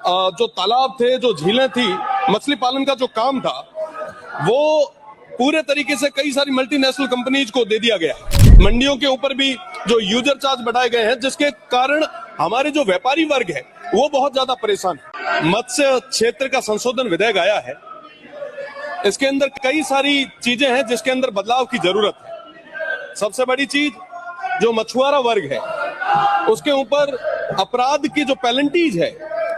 जो तालाब थे, जो झीलें थी, मछली पालन का जो काम था, वो पूरे तरीके से कई सारी मल्टीनेशनल कंपनीज को दे दिया गया। मंडियों के ऊपर भी जो यूजर चार्ज बढ़ाए गए हैं, जिसके कारण हमारे जो व्यापारी वर्ग है वो बहुत ज्यादा परेशान है। मत्स्य क्षेत्र का संशोधन विधेयक आया है, इसके अंदर कई सारी चीजें हैं जिसके अंदर बदलाव की जरूरत है। सबसे बड़ी चीज जो मछुआरा वर्ग है उसके ऊपर अपराध की जो पेनल्टीज है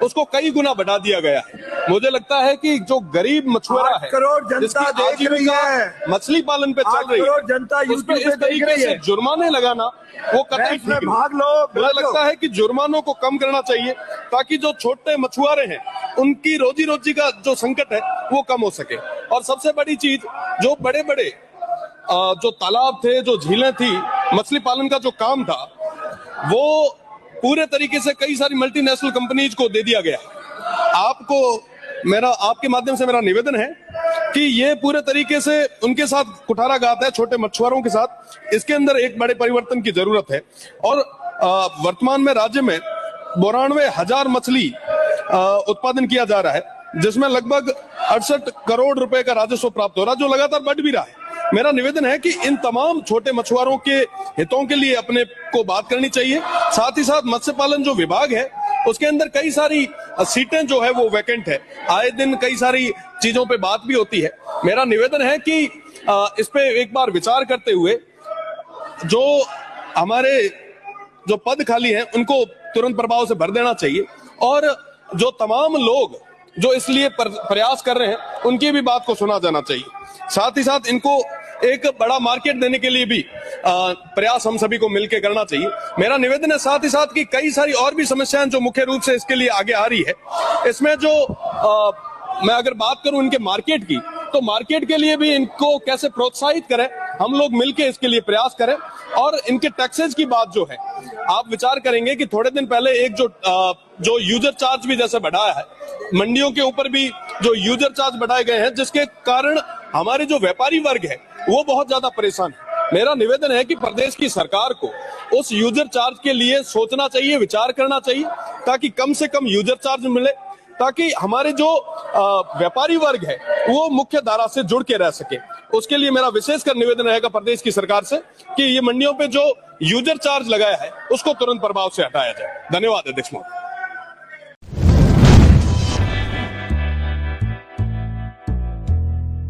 उसको कई गुना बढ़ा दिया गया है। मुझे लगता है कि जो गरीब मछुआरा है, करोड़ जनता देख रही है, मछली पालन पे चल रही है, जनता उस पे इस तरीके से जुर्माने लगाना वो कतई ठीक नहीं। भाग लो। मुझे लगता है कि जुर्मानों को कम करना चाहिए ताकि जो छोटे मछुआरे हैं उनकी रोजी रोटी का जो संकट है वो कम हो सके। और सबसे बड़ी चीज, जो बड़े बड़े जो तालाब थे, जो झीलें थी, मछली पालन का जो काम था, वो पूरे तरीके से कई सारी मल्टीनेशनल कंपनीज को दे दिया गया। आपके माध्यम से मेरा निवेदन है कि ये पूरे तरीके से उनके साथ कुठाराघात है, छोटे मछुआरों के साथ। इसके अंदर एक बड़े परिवर्तन की जरूरत है। और वर्तमान में राज्य में 92,000 मछली उत्पादन किया जा रहा है, जिसमें लगभग 68 करोड़ रुपए का राजस्व प्राप्त हो रहा है, जो लगातार बढ़ भी रहा है। मेरा निवेदन है कि इन तमाम छोटे मछुआरों के हितों के लिए अपने को बात करनी चाहिए। साथ ही साथ मत्स्य पालन जो विभाग है उसके अंदर कई सारी सीटें जो है वो वैकेंट है। आए दिन कई सारी चीजों पे बात भी होती है। मेरा निवेदन है कि इस पे एक बार विचार करते हुए जो हमारे जो पद खाली हैं उनको तुरंत प्रभाव से भर देना चाहिए। और जो तमाम लोग जो इसलिए प्रयास कर रहे हैं उनकी भी बात को सुना जाना चाहिए। साथ ही साथ इनको एक बड़ा मार्केट देने के लिए भी प्रयास हम सभी को मिलकर करना चाहिए। मेरा निवेदन है साथ ही साथ कि कई सारी और भी समस्याएं जो मुख्य रूप से इसके लिए आगे आ रही है, इसमें जो मैं अगर बात करूं इनके मार्केट की, तो मार्केट के लिए भी इनको कैसे प्रोत्साहित करें, हम लोग मिलकर इसके लिए प्रयास करें। और इनके टैक्सेस की बात जो है, आप विचार करेंगे कि थोड़े दिन पहले एक जो यूजर चार्ज भी जैसे बढ़ाया है, मंडियों के ऊपर भी जो यूजर चार्ज बढ़ाए गए हैं, जिसके कारण हमारे जो व्यापारी वर्ग है वो बहुत ज्यादा परेशान है। मेरा निवेदन है कि प्रदेश की सरकार को उस यूजर चार्ज के लिए सोचना चाहिए, विचार करना चाहिए, ताकि कम से कम यूजर चार्ज मिले, ताकि हमारे जो व्यापारी वर्ग है वो मुख्य धारा से जुड़ के रह सके। उसके लिए मेरा विशेषकर निवेदन रहेगा प्रदेश की सरकार से कि ये मंडियों पे जो यूजर चार्ज लगाया है उसको तुरंत प्रभाव से हटाया जाए। धन्यवाद अध्यक्ष महोदय।